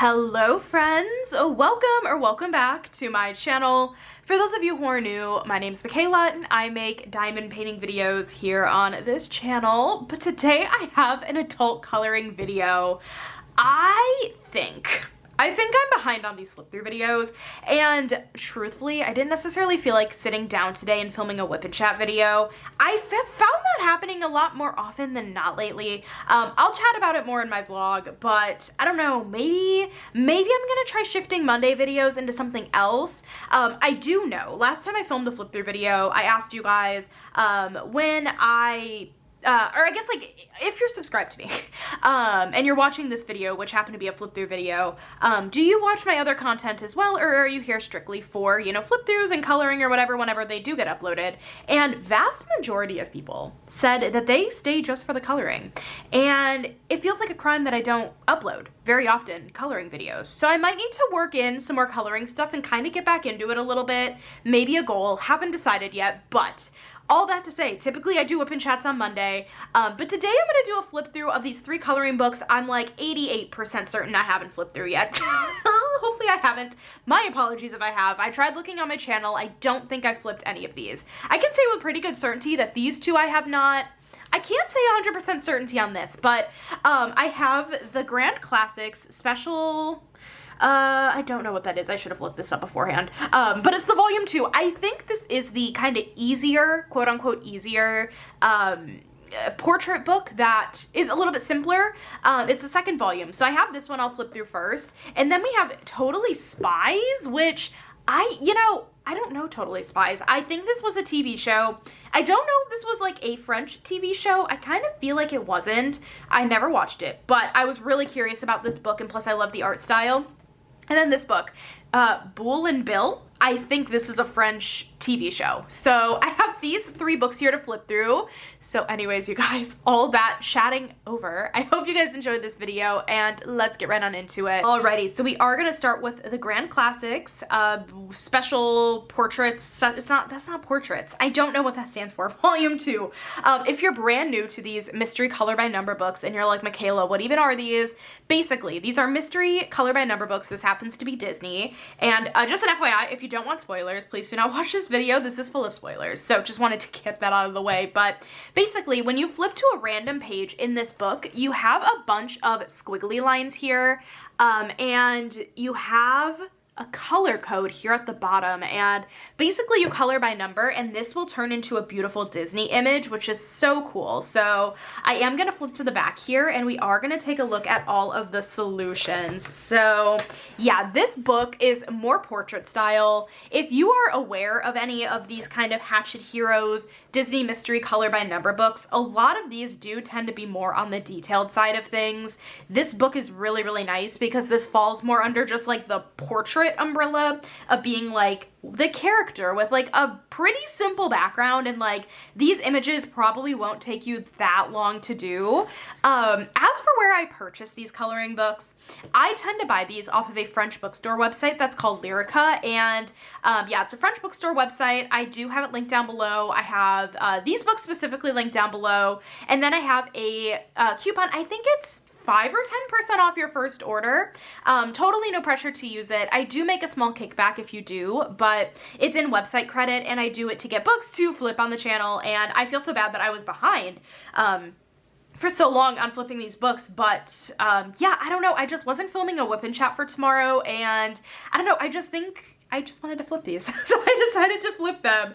Hello friends, welcome back to my channel. For those of you who are new, my name's Michaela and I make diamond painting videos here on this channel, but today I have an adult coloring video. I think I'm behind on these flip through videos, and truthfully, I didn't necessarily feel like sitting down today and filming a whip and chat video. I found that happening a lot more often than not lately. I'll chat about it more in my vlog, but I don't know, maybe I'm gonna try shifting Monday videos into something else. I do know, last time I filmed a flip through video, I asked you guys when or I guess like if you're subscribed to me and you're watching this video, which happened to be a flip through video, do you watch my other content as well, or are you here strictly for, you know, flip throughs and coloring or whatever whenever they do get uploaded? And vast majority of people said that they stay just for the coloring, and it feels like a crime that I don't upload very often coloring videos. So I might need to work in some more coloring stuff and kind of get back into it a little bit, maybe a goal, haven't decided yet, but all that to say, typically I do whip and chats on Monday, but today I'm gonna do a flip through of these 3 coloring books. I'm like 88% certain I haven't flipped through yet. Hopefully I haven't. My apologies if I have. I tried looking on my channel. I don't think I flipped any of these. I can say with pretty good certainty that these 2 I have not. I can't say 100% certainty on this, but I have the Grand Classics special. I don't know what that is. I should have looked this up beforehand. But it's the volume 2. I think this is the kind of easier, quote unquote easier, portrait book that is a little bit simpler. It's the second volume. So I have this one I'll flip through first. And then we have Totally Spies, which I don't know Totally Spies. I think this was a TV show. I don't know if this was like a French TV show. I kind of feel like it wasn't. I never watched it, but I was really curious about this book, and plus I love the art style. And then this book, Boule and Bill. I think this is a French TV show. So I have these 3 books here to flip through. So anyways, you guys, all that chatting over. I hope you guys enjoyed this video, and let's get right on into it. Alrighty, so we are gonna start with the Grand Classics, special portraits. That's not portraits. I don't know what that stands for. Volume 2. If you're brand new to these mystery color by number books and you're like, Michaela, what even are these? Basically, these are mystery color by number books. This happens to be Disney. And just an FYI, if you don't want spoilers, please do not watch this video. This is full of spoilers, so just wanted to get that out of the way. But basically, when you flip to a random page in this book, you have a bunch of squiggly lines here, and you have a color code here at the bottom, and basically you color by number, and this will turn into a beautiful Disney image, which is so cool. So I am gonna flip to the back here, and we are gonna take a look at all of the solutions. So yeah, this book is more portrait style. If you are aware of any of these kind of Hatchet Heroes, Disney mystery color by number books, a lot of these do tend to be more on the detailed side of things. This book is really, really nice because this falls more under just like the portrait umbrella of being like the character with like a pretty simple background, and like these images probably won't take you that long to do. As for where I purchase these coloring books, I tend to buy these off of a French bookstore website that's called Lyrica, and yeah, it's a French bookstore website. I do have it linked down below. I have these books specifically linked down below, and then I have a coupon. I think it's 5 or 10% off your first order. Totally no pressure to use it. I do make a small kickback if you do, but it's in website credit, and I do it to get books to flip on the channel, and I feel so bad that I was behind for so long on flipping these books. But yeah, I don't know. I just wasn't filming a whip and chat for tomorrow, and I don't know. I just think I just wanted to flip these, so I decided to flip them.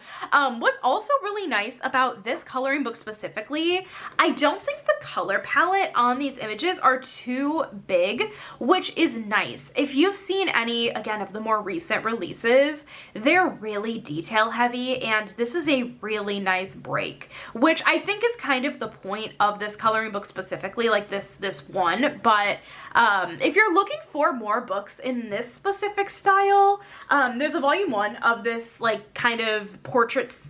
What's also really nice about this coloring book specifically, I don't think the color palette on these images are too big, which is nice. If you've seen any, again, of the more recent releases, they're really detail heavy, and this is a really nice break, which I think is kind of the point of this coloring book specifically, like this one. But if you're looking for more books in this specific style, there's a volume 1 of this like kind of portraits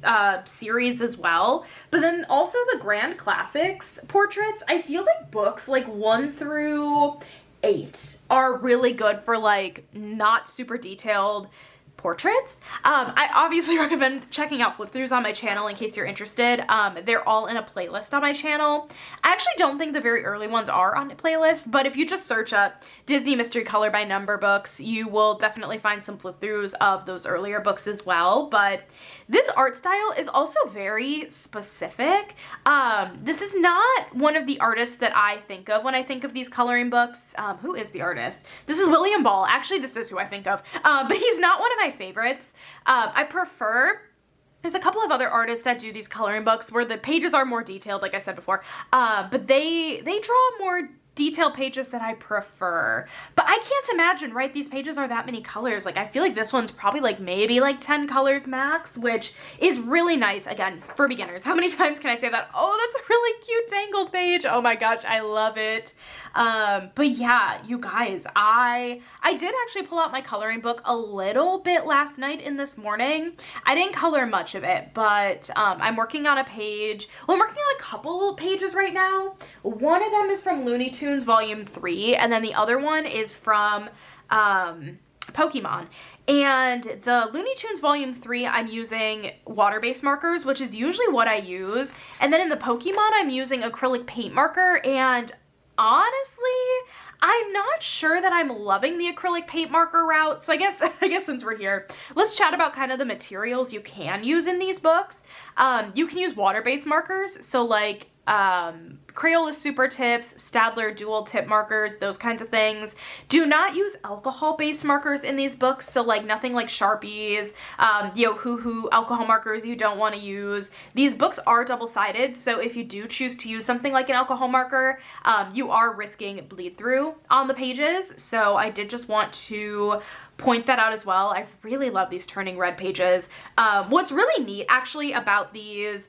series as well, but then also the Grand Classics portraits. I feel like books like 1 through 8 are really good for like not super detailed portraits. I obviously recommend checking out flip throughs on my channel in case you're interested. They're all in a playlist on my channel. I actually don't think the very early ones are on a playlist, but if you just search up Disney Mystery Color by Number books, you will definitely find some flip throughs of those earlier books as well. But this art style is also very specific. This is not one of the artists that I think of when I think of these coloring books. Who is the artist? This is William Ball. Actually, this is who I think of, but he's not one of my favorites. I prefer, there's a couple of other artists that do these coloring books where the pages are more detailed, like I said before, but they draw more detailed pages that I prefer. But I can't imagine, right, these pages are that many colors. Like, I feel like this one's probably like maybe like 10 colors max, which is really nice, again, for beginners. How many times can I say that? Oh, that's a really cute tangled page. Oh my gosh, I love it. But yeah, you guys, I did actually pull out my coloring book a little bit last night and this morning. I didn't color much of it, but I'm working on a page. Well, I'm working on a couple pages right now. One of them is from Looney Tunes Volume 3, and then the other one is from Pokemon. And the Looney Tunes Volume 3, I'm using water-based markers, which is usually what I use. And then in the Pokemon, I'm using acrylic paint marker, and honestly, I'm not sure that I'm loving the acrylic paint marker route. So I guess since we're here, let's chat about kind of the materials you can use in these books. You can use water-based markers, so like Crayola Super Tips, Staedtler dual tip markers, those kinds of things. Do not use alcohol-based markers in these books, so like nothing like Sharpies, Hoo alcohol markers you don't want to use. These books are double-sided, so if you do choose to use something like an alcohol marker, you are risking bleed through on the pages, so I did just want to point that out as well. I really love these turning red pages. What's really neat actually about these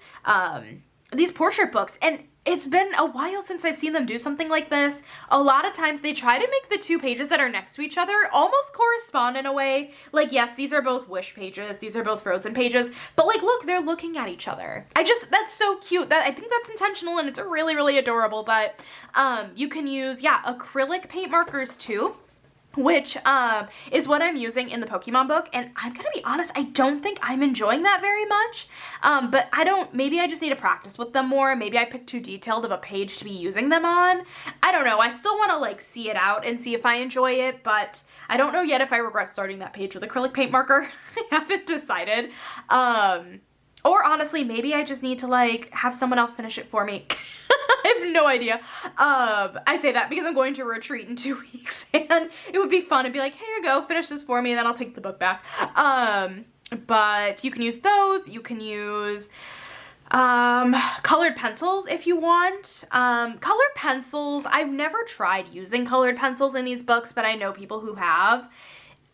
portrait books, and it's been a while since I've seen them do something like this. A lot of times they try to make the two pages that are next to each other almost correspond in a way. Like, yes, these are both Wish pages, these are both Frozen pages, but like, look, they're looking at each other. That's so cute. I think that's intentional, and it's really, really adorable. But you can use, yeah, acrylic paint markers too, which is what I'm using in the Pokemon book, and I'm gonna be honest, I don't think I'm enjoying that very much, but maybe I just need to practice with them more. Maybe I picked too detailed of a page to be using them on. I don't know. I still want to like see it out and see if I enjoy it, but I don't know yet if I regret starting that page with acrylic paint marker. I haven't decided. Or honestly, maybe I just need to like have someone else finish it for me. I have no idea. I say that because I'm going to a retreat in 2 weeks, and it would be fun to be like, here you go, finish this for me, and then I'll take the book back. But you can use those. You can use colored pencils if you want. Colored pencils, I've never tried using colored pencils in these books, but I know people who have.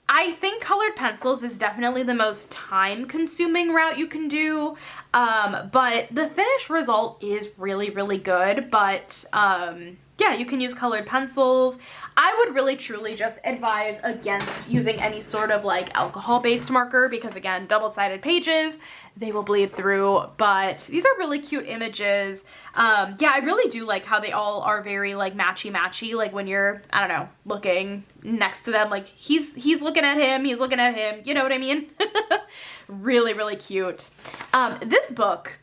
I think colored pencils is definitely the most time-consuming route you can do, but the finished result is really, really good. But yeah, you can use colored pencils. I would really truly just advise against using any sort of like alcohol-based marker because, again, double-sided pages, they will bleed through. But these are really cute images. Yeah, I really do like how they all are very like matchy-matchy, like when you're, I don't know, looking next to them, like he's looking at him, he's looking at him, you know what I mean? Really, really cute. This book,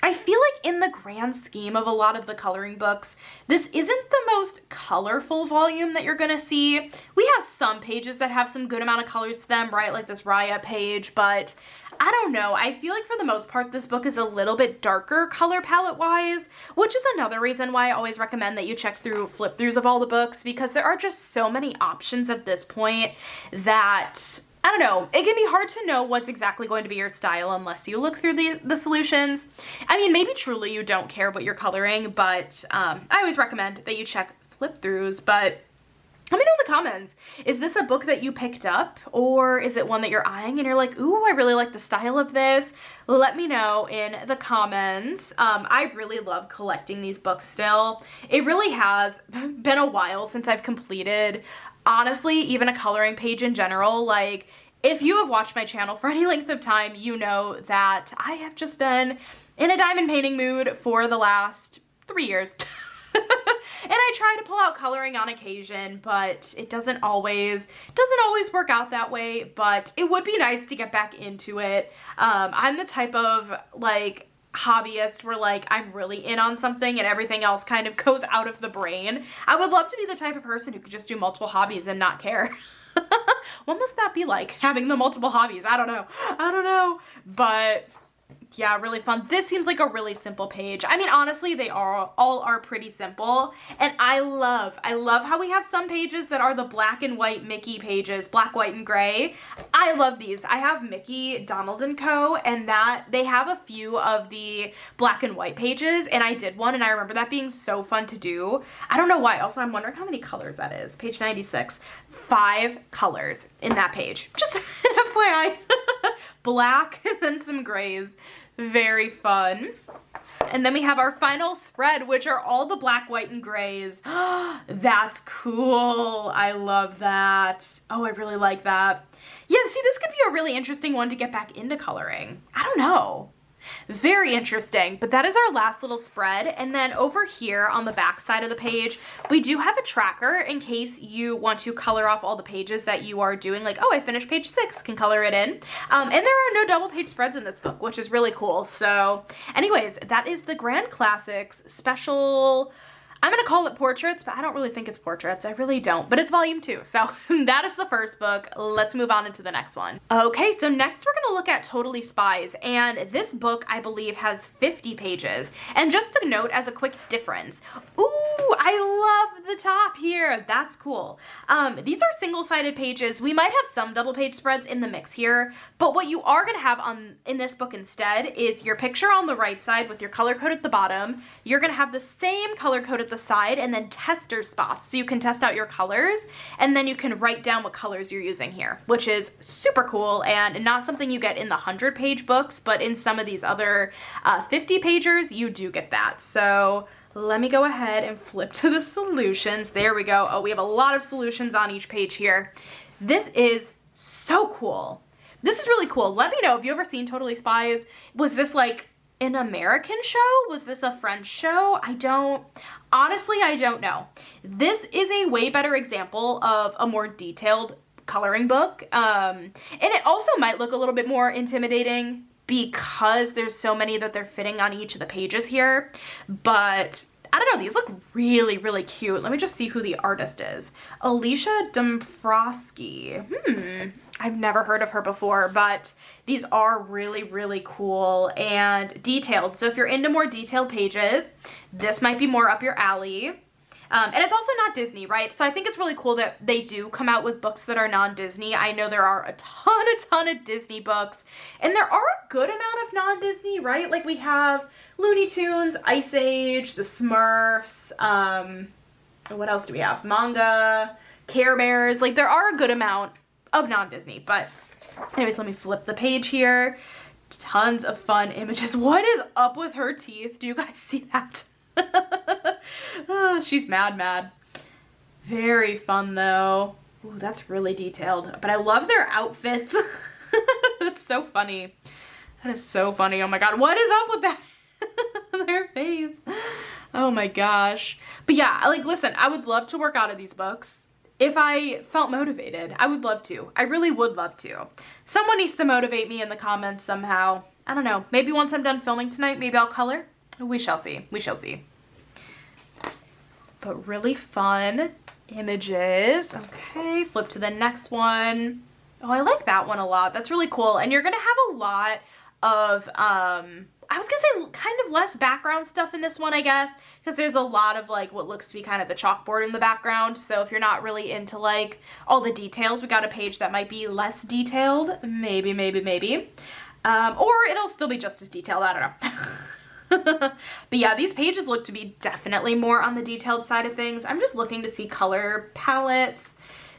I feel like in the grand scheme of a lot of the coloring books, this isn't the most colorful volume that you're gonna see. We have some pages that have some good amount of colors to them, right? Like this Raya page, but I don't know. I feel like for the most part, this book is a little bit darker color palette wise, which is another reason why I always recommend that you check through flip throughs of all the books, because there are just so many options at this point that I don't know, it can be hard to know what's exactly going to be your style unless you look through the solutions. I mean, maybe truly you don't care what you're coloring, but I always recommend that you check flip throughs. But let me know in the comments, is this a book that you picked up, or is it one that you're eyeing and you're like, ooh, I really like the style of this? Let me know in the comments. I really love collecting these books still. It really has been a while since I've completed, honestly, even a coloring page in general. Like, if you have watched my channel for any length of time, you know that I have just been in a diamond painting mood for the last 3 years. And I try to pull out coloring on occasion, but it doesn't always work out that way, but it would be nice to get back into it. I'm the type of like hobbyist where like I'm really in on something and everything else kind of goes out of the brain. I would love to be the type of person who could just do multiple hobbies and not care. What must that be like, having the multiple hobbies? I don't know, but yeah, really fun. This seems like a really simple page. I mean, honestly, they all are pretty simple, and I love how we have some pages that are the black and white Mickey pages, black, white, and gray. I love these. I have Mickey, Donald & Co., and that they have a few of the black and white pages, and I did one, and I remember that being so fun to do. I don't know why. Also, I'm wondering how many colors that is. Page 96. 5 colors in that page. Just an FYI. Black and then some grays. Very fun. And then we have our final spread, which are all the black, white, and grays. That's cool. I love that. Oh, I really like that. Yeah, see, this could be a really interesting one to get back into coloring. I don't know. Very interesting, but that is our last little spread. And then over here on the back side of the page, we do have a tracker in case you want to color off all the pages that you are doing, like, oh, I finished page 6, can color it in. And there are no double page spreads in this book, which is really cool. So anyways, that is the Grand Classics special, I'm gonna call it portraits, but I don't really think it's portraits. I really don't, but it's volume 2. So that is the first book. Let's move on into the next one. Okay, so next we're gonna look at Totally Spies, and this book I believe has 50 pages. And just to note as a quick difference, ooh, I love the top here. That's cool. These are single-sided pages. We might have some double page spreads in the mix here, but what you are gonna have in this book instead is your picture on the right side with your color code at the bottom. You're gonna have the same color code at the side and then tester spots, so you can test out your colors and then you can write down what colors you're using here, which is super cool and not something you get in the 100-page books, but in some of these other 50-pagers you do get that. So let me go ahead and flip to the solutions. There we go. Oh, we have a lot of solutions on each page here. This is so cool. This is really cool. Let me know, have you ever seen Totally Spies? Was this like an American show? Was this a French show? Honestly, I don't know. This is a way better example of a more detailed coloring book. And it also might look a little bit more intimidating because there's so many that they're fitting on each of the pages here. But I don't know, these look really, really cute. Let me just see who the artist is. Alicia Dombrowski. I've never heard of her before, but these are really, really cool and detailed. So if you're into more detailed pages, this might be more up your alley. And it's also not Disney, right? So I think it's really cool that they do come out with books that are non-Disney. I know there are a ton of Disney books, and there are a good amount of non-Disney, right? Like we have Looney Tunes, Ice Age, the Smurfs, what else do we have? Manga, Care Bears. Like there are a good amount of non-Disney, but anyways, let me flip the page here. Tons of fun images. What is up with her teeth? Do you guys see that? Oh, she's mad. Very fun though. Ooh, that's really detailed, but I love their outfits. That's so funny. That is so funny. Oh my god, what is up with that? Their face. Oh my gosh. But yeah, like listen, I would love to work out of these books. If I felt motivated, I would love to. I really would love to. Someone needs to motivate me in the comments somehow. I don't know. Maybe once I'm done filming tonight, maybe I'll color. We shall see. We shall see. But really fun images. Okay, flip to the next one. Oh, I like that one a lot. That's really cool. And you're gonna have a lot of, I was gonna say kind of less background stuff in this one, I guess, because there's a lot of like what looks to be kind of the chalkboard in the background. So if you're not really into like all the details, we got a page that might be less detailed. Maybe. Or it'll still be just as detailed. I don't know. But yeah, these pages look to be definitely more on the detailed side of things. I'm just looking to see color palettes.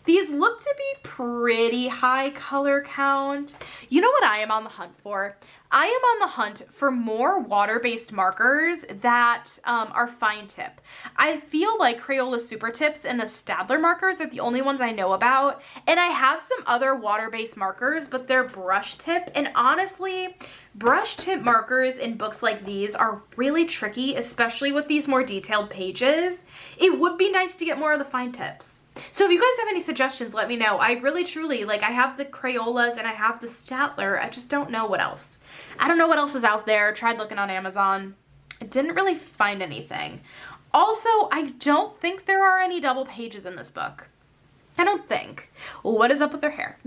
These look to be pretty high color count. You know what I am on the hunt for? I am on the hunt for more water-based markers that are fine tip. I feel like Crayola Super Tips and the Staedtler markers are the only ones I know about, and I have some other water-based markers, but they're brush tip, and honestly, brush tip markers in books like these are really tricky, especially with these more detailed pages. It would be nice to get more of the fine tips. So if you guys have any suggestions, let me know. I really truly, like, I have the Crayolas and I have the Staedtler. I just don't know what else. I don't know what else is out there. Tried looking on Amazon. I didn't really find anything. Also, I don't think there are any double pages in this book. I don't think. What is up with their hair?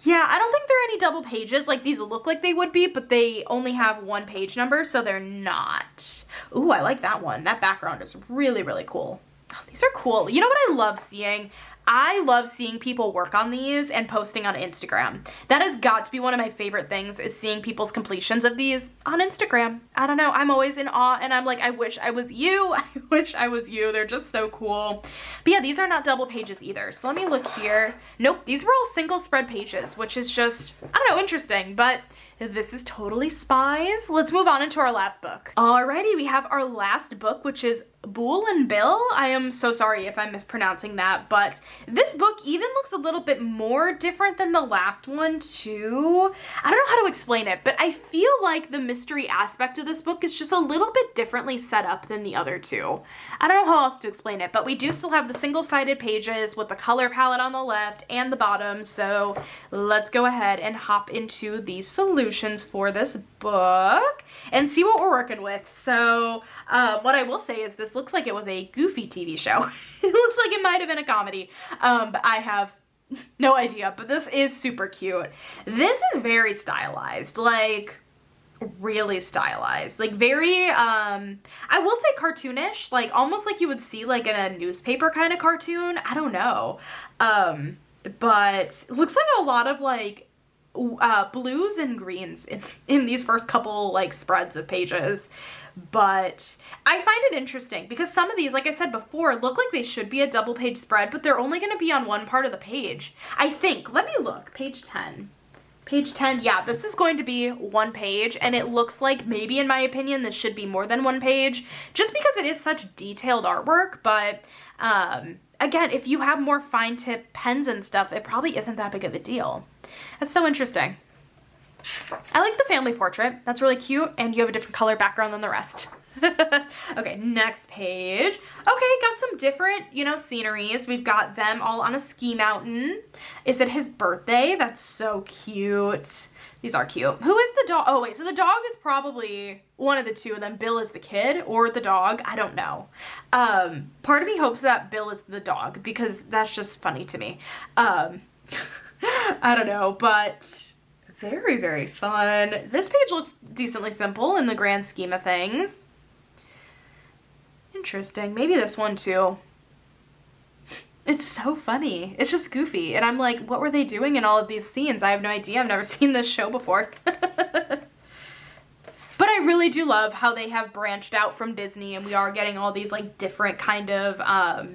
Yeah, I don't think there are any double pages. Like, these look like they would be, but they only have one page number, so they're not. Ooh, I like that one. That background is really, really cool. Oh, these are cool. You know what I love seeing? I love seeing people work on these and posting on Instagram. That has got to be one of my favorite things, is seeing people's completions of these on Instagram. I don't know, I'm always in awe, and I'm like, I wish I was you. I wish I was you. They're just so cool. But yeah, these are not double pages either. So let me look here. Nope, these were all single spread pages, which is just, I don't know, interesting, but this is totally spies. Let's move on into our last book. Alrighty, we have our last book, which is Bool and Bill. I am so sorry if I'm mispronouncing that, but this book even looks a little bit more different than the last one too. I don't know how to explain it, but I feel like the mystery aspect of this book is just a little bit differently set up than the other two. I don't know how else to explain it, but we do still have the single-sided pages with the color palette on the left and the bottom, so let's go ahead and hop into the solutions for this book and see what we're working with. So what I will say is this looks like it was a Goofy TV show. It looks like it might have been a comedy, but I have no idea, but this is super cute. This is very stylized, like really stylized, like very I will say cartoonish, like almost like you would see like in a newspaper kind of cartoon. I don't know, but it looks like a lot of like blues and greens in these first couple like spreads of pages. But I find it interesting because some of these, like I said before, look like they should be a double page spread, but they're only going to be on one part of the page. I think, let me look, page 10. Page 10, yeah, this is going to be one page, and it looks like maybe, in my opinion, this should be more than one page, just because it is such detailed artwork. But again, if you have more fine tip pens and stuff, it probably isn't that big of a deal. That's so interesting. I like the family portrait. That's really cute, and you have a different color background than the rest. Okay, next page. Okay, got some different, you know, sceneries. We've got them all on a ski mountain. Is it his birthday? That's so cute. These are cute. Who is the dog? Oh, wait, so the dog is probably one of the two, and then Bill is the kid, or the dog. I don't know. Part of me hopes that Bill is the dog, because that's just funny to me. I don't know, but very, very fun. This page looks decently simple in the grand scheme of things. Interesting. Maybe this one too. It's so funny. It's just goofy. And I'm like, what were they doing in all of these scenes? I have no idea. I've never seen this show before. But I really do love how they have branched out from Disney, and we are getting all these like different kind of, I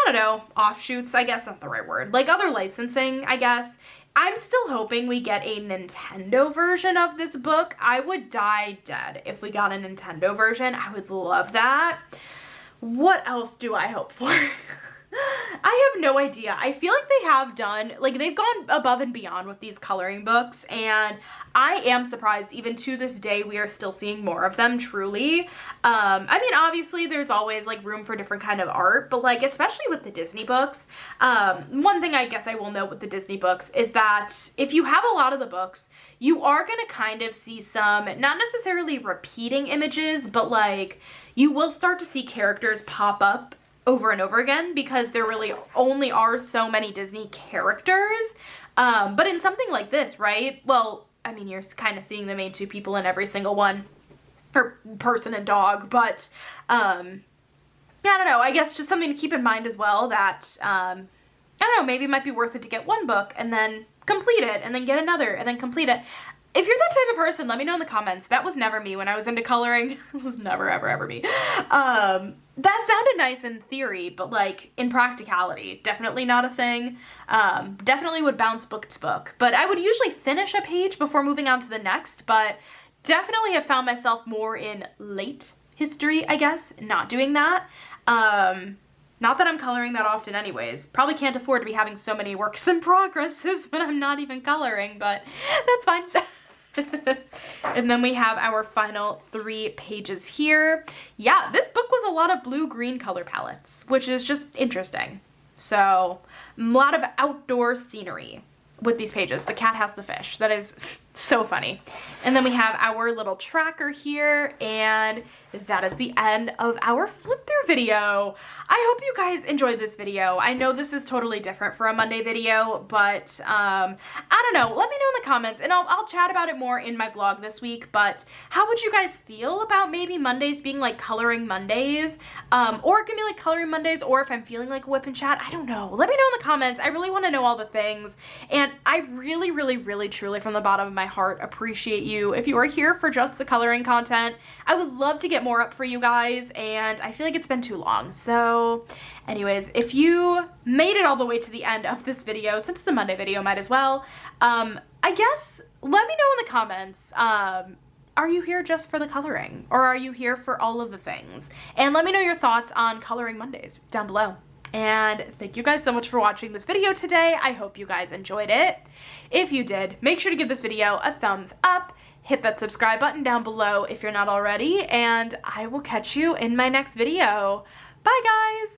don't know, offshoots, I guess that's the right word. Like other licensing, I guess. I'm still hoping we get a Nintendo version of this book. I would die dead if we got a Nintendo version. I would love that. What else do I hope for? I have no idea. I feel like they have done, like they've gone above and beyond with these coloring books, and I am surprised even to this day we are still seeing more of them, truly. I mean, obviously there's always like room for different kind of art, but like especially with the Disney books, one thing I guess I will note with the Disney books is that if you have a lot of the books, you are going to kind of see some, not necessarily repeating images, but like you will start to see characters pop up over and over again, because there really only are so many Disney characters. But in something like this, right? Well, I mean, you're kind of seeing the main two people in every single one, or person and dog, but yeah, I don't know. I guess just something to keep in mind as well, that I don't know, maybe it might be worth it to get one book and then complete it, and then get another and then complete it. If you're that type of person, let me know in the comments. That was never me when I was into coloring. It was never, ever, ever me. That sounded nice in theory, but like in practicality, definitely not a thing. Definitely would bounce book to book, but I would usually finish a page before moving on to the next, but definitely have found myself more in late history, I guess, not doing that. Not that I'm coloring that often anyways. Probably can't afford to be having so many works in progresses when I'm not even coloring, but that's fine. And then we have our final 3 pages here. Yeah, this book was a lot of blue-green color palettes, which is just interesting. So, a lot of outdoor scenery with these pages. The cat has the fish. That is so funny. And then we have our little tracker here, and that is the end of our flip through video. I hope you guys enjoyed this video. I know this is totally different for a Monday video, but I don't know. Let me know in the comments, and I'll chat about it more in my vlog this week. But how would you guys feel about maybe Mondays being like coloring Mondays, or it can be like coloring Mondays, or if I'm feeling like a whip and chat? I don't know. Let me know in the comments. I really want to know all the things, and I really, really, really, truly, from the bottom of my heart, appreciate you. If you are here for just the coloring content, I would love to get more up for you guys, and I feel like it's been too long. So anyways, if you made it all the way to the end of this video, since it's a Monday video, might as well, I guess let me know in the comments, are you here just for the coloring, or are you here for all of the things? And let me know your thoughts on coloring Mondays down below. And thank you guys so much for watching this video today. I hope you guys enjoyed it. If you did, make sure to give this video a thumbs up, hit that subscribe button down below if you're not already, and I will catch you in my next video. Bye guys!